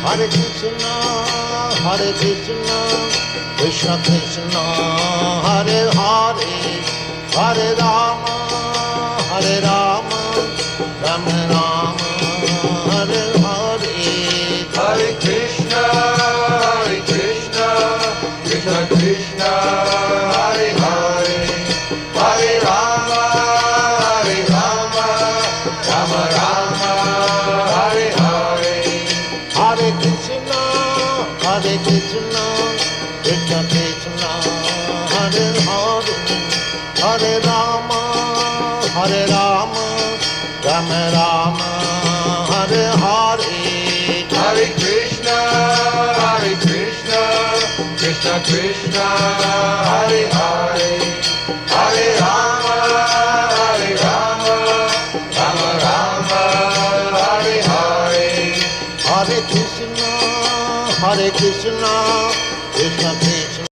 Hare Krishna, Krishna Krishna, Hare Hare, Hare Rama, Rama Rama, Hare Hare. Hare Krishna, Krishna Krishna, Hare Hare, Hare Rama, Rama Rama, Hare Hare. Hare Krishna, Krishna Krishna, Hare Hare, Hare Rama, Rama Rama, Hare Hare. Hare Krishna, Krishna Krishna, Hare Hare, Hare Rama, Rama Rama, Hare Hare. Hare Krishna, Krishna Krishna.